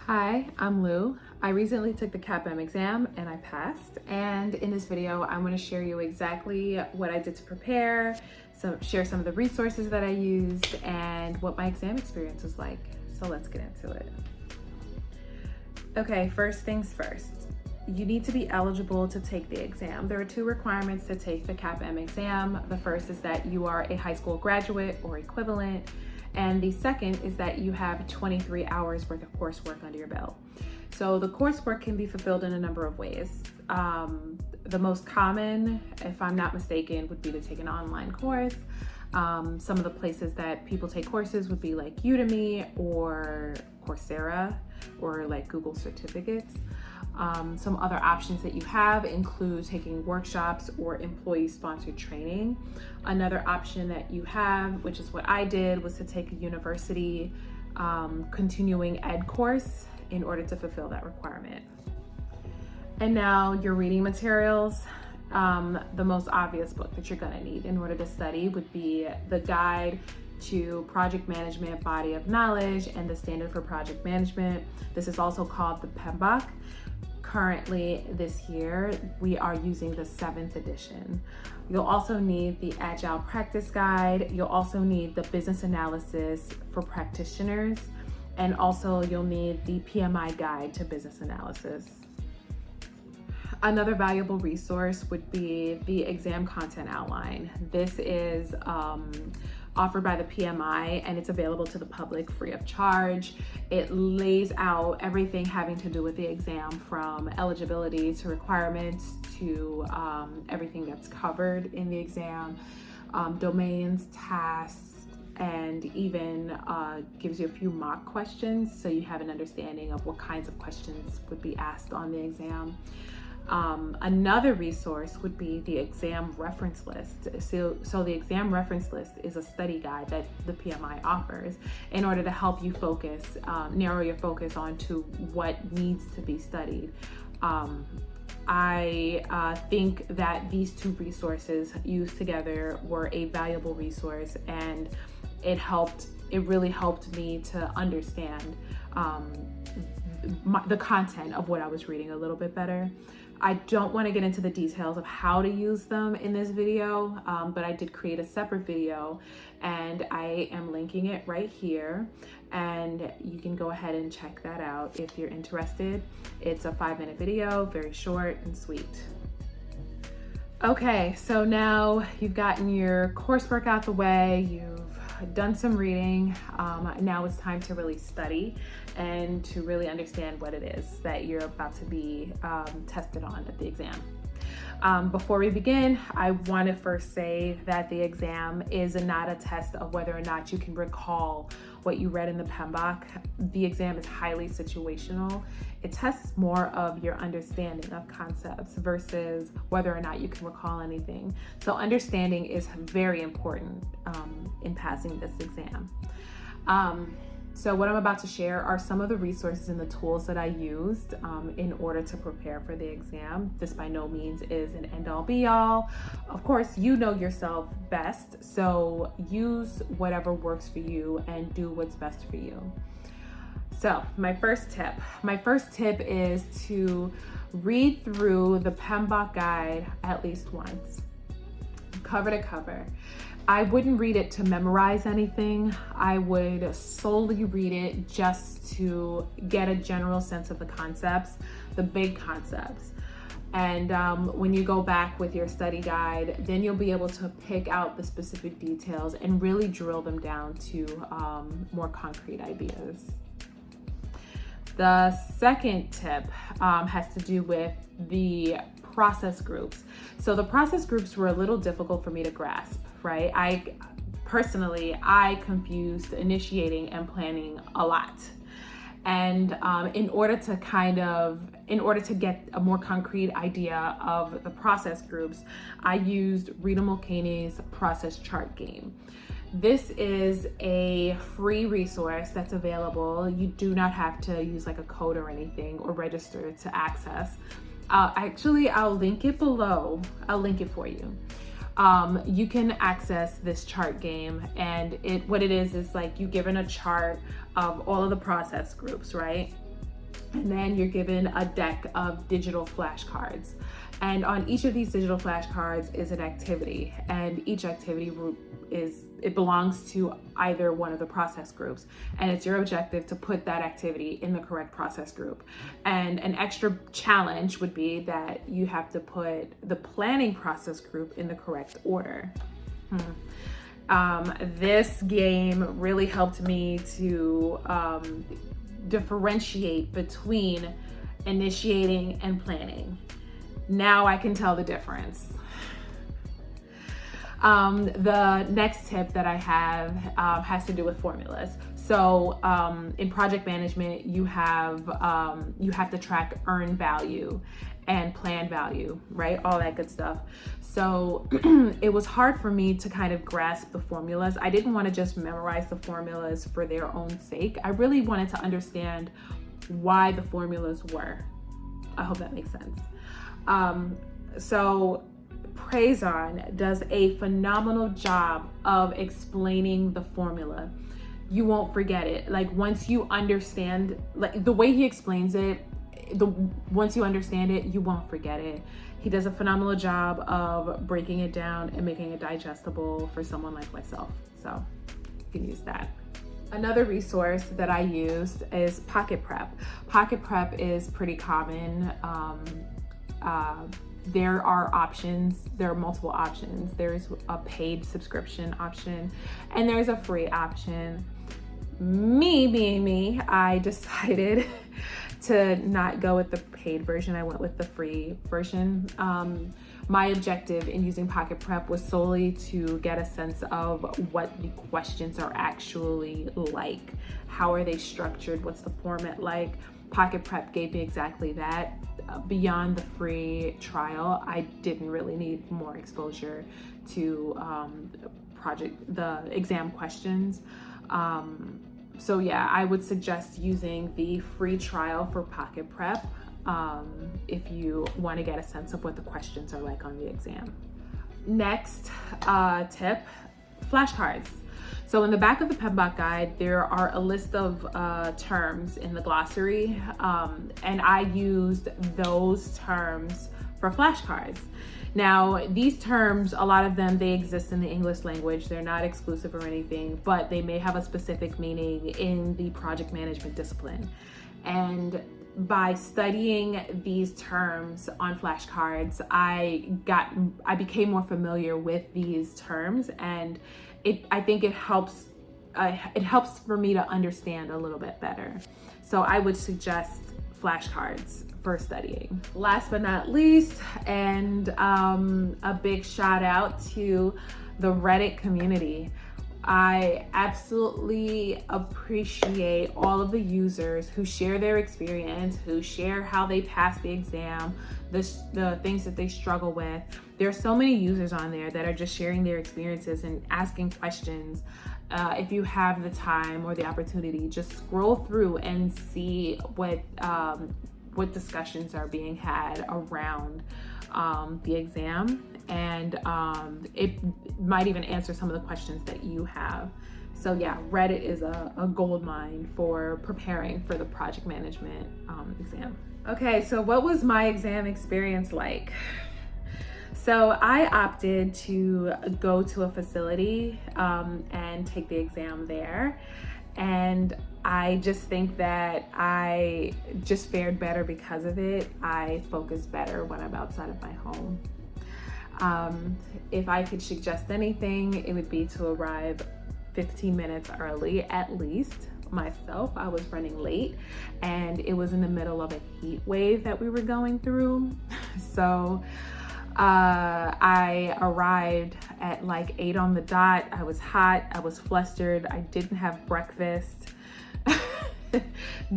Hi, I'm Lou. I recently took the CAPM exam and I passed. And in this video, I'm going to share you exactly what I did to prepare, share some of the resources that I used, and what my exam experience was like. So let's get into it. Okay, first things first. You need to be eligible to take the exam. There are two requirements to take the CAPM exam. The first is that you are a high school graduate or equivalent. And the second is that you have 23 hours worth of coursework under your belt. So the coursework can be fulfilled in a number of ways. The most common, if I'm not mistaken, would be to take an online course. Some of the places that people take courses would be like Udemy or Coursera or like Google certificates. Some other options that you have include taking workshops or employee-sponsored training. Another option that you have, which is what I did, was to take a university continuing ed course in order to fulfill that requirement. And now your reading materials. The most obvious book that you're gonna need in order to study would be the Guide to Project Management Body of Knowledge and the Standard for Project Management. This is also called the PMBOK. Currently this year, we are using the 7th edition. You'll also need the Agile Practice Guide. You'll also need the Business Analysis for Practitioners. And also you'll need the PMI Guide to Business Analysis. Another valuable resource would be the exam content outline. This is offered by the PMI and it's available to the public free of charge. It lays out everything having to do with the exam, from eligibility to requirements to everything that's covered in the exam, domains, tasks, and even gives you a few mock questions so you have an understanding of what kinds of questions would be asked on the exam. Another resource would be the exam reference list. So the exam reference list is a study guide that the PMI offers in order to help you focus, narrow your focus onto what needs to be studied. I think that these two resources used together were a valuable resource, and it really helped me to understand the content of what I was reading a little bit better. I don't want to get into the details of how to use them in this video, but I did create a separate video and I am linking it right here, and you can go ahead and check that out if you're interested. It's a 5-minute video, very short and sweet. Okay, so now you've gotten your coursework out the way, you've done some reading. Now it's time to really study and to really understand what it is that you're about to be tested on at the exam. Before we begin, I want to first say that the exam is not a test of whether or not you can recall what you read in the PMBOK. The exam is highly situational. It tests more of your understanding of concepts versus whether or not you can recall anything. So understanding is very important in passing this exam. So what I'm about to share are some of the resources and the tools that I used in order to prepare for the exam. This by no means is an end-all be-all. Of course, you know yourself best, so use whatever works for you and do what's best for you. So my first tip is to read through the PMBOK guide at least once, cover to cover. I wouldn't read it to memorize anything. I would solely read it just to get a general sense of the concepts, the big concepts. And when you go back with your study guide, then you'll be able to pick out the specific details and really drill them down to more concrete ideas. The second tip has to do with the process groups. So the process groups were a little difficult for me to grasp, right? I confused initiating and planning a lot. And in order to get a more concrete idea of the process groups, I used Rita Mulcahy's process chart game. This is a free resource that's available. You do not have to use like a code or anything or register to access. I'll link it below. I'll link it for you. You can access this chart game, and what it is like you given a chart of all of the process groups, right? And then you're given a deck of digital flashcards. And on each of these digital flashcards is an activity, and each activity it belongs to either one of the process groups, and it's your objective to put that activity in the correct process group. And an extra challenge would be that you have to put the planning process group in the correct order. This game really helped me to differentiate between initiating and planning. Now I can tell the difference. The next tip that I have has to do with formulas. So in project management, you have to track earn value and plan value, right? All that good stuff. So it was hard for me to kind of grasp the formulas. I didn't want to just memorize the formulas for their own sake. I really wanted to understand why the formulas were. I hope that makes sense. So Praison does a phenomenal job of explaining the formula. You won't forget it. Like once you understand, like the way he explains it, once you understand it, you won't forget it. He does a phenomenal job of breaking it down and making it digestible for someone like myself. So you can use that. Another resource that I used is Pocket Prep. Pocket Prep is pretty common. There are options, there are multiple options. There's a paid subscription option and there's a free option. Me being me, I decided to not go with the paid version. I went with the free version. My objective in using Pocket Prep was solely to get a sense of what the questions are actually like. How are they structured? What's the format like? Pocket Prep gave me exactly that. Beyond the free trial, I didn't really need more exposure to the exam questions. So yeah, I would suggest using the free trial for Pocket Prep if you want to get a sense of what the questions are like on the exam. Next tip, flashcards. So in the back of the PMBOK guide, there are a list of terms in the glossary, and I used those terms for flashcards. Now, these terms, a lot of them, they exist in the English language. They're not exclusive or anything, but they may have a specific meaning in the project management discipline. And by studying these terms on flashcards, I became more familiar with these terms, and I think it helps for me to understand a little bit better. So I would suggest flashcards for studying. Last but not least, and a big shout out to the Reddit community. I absolutely appreciate all of the users who share their experience, who share how they pass the exam, the things that they struggle with. There are so many users on there that are just sharing their experiences and asking questions. If you have the time or the opportunity, just scroll through and see what discussions are being had around the exam, and it might even answer some of the questions that you have. So yeah, Reddit is a gold mine for preparing for the project management exam. Okay, so what was my exam experience like? So I opted to go to a facility and take the exam there. And I just think that I just fared better because of it. I focus better when I'm outside of my home. If I could suggest anything, it would be to arrive 15 minutes early at least. Myself, I was running late and it was in the middle of a heat wave that we were going through. So I arrived at like 8 on the dot. I was hot, I was flustered, I didn't have breakfast.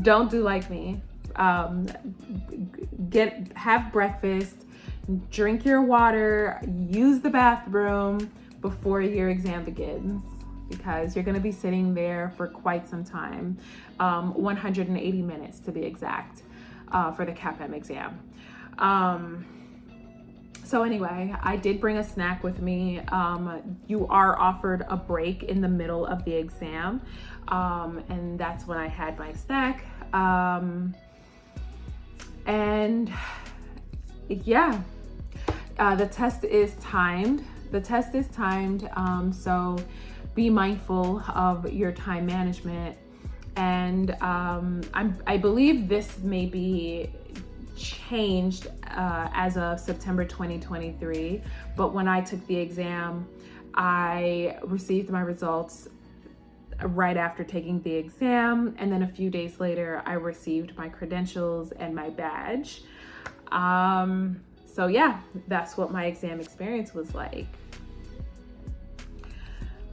Don't do like me. Have breakfast, drink your water, use the bathroom before your exam begins, because you're going to be sitting there for quite some time, 180 minutes to be exact, for the CAPM exam. So anyway, I did bring a snack with me. You are offered a break in the middle of the exam, and that's when I had my snack. And yeah, the test is timed. So be mindful of your time management. And I believe this may be changed as of September 2023. But when I took the exam, I received my results right after taking the exam, and then a few days later I received my credentials and my badge. So yeah, that's what my exam experience was like.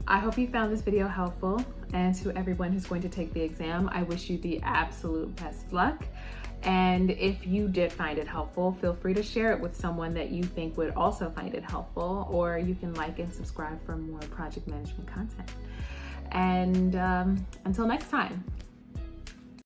I hope you found this video helpful, and to everyone who's going to take the exam, I wish you the absolute best luck. And if you did find it helpful, feel free to share it with someone that you think would also find it helpful, or you can like and subscribe for more project management content. And until next time.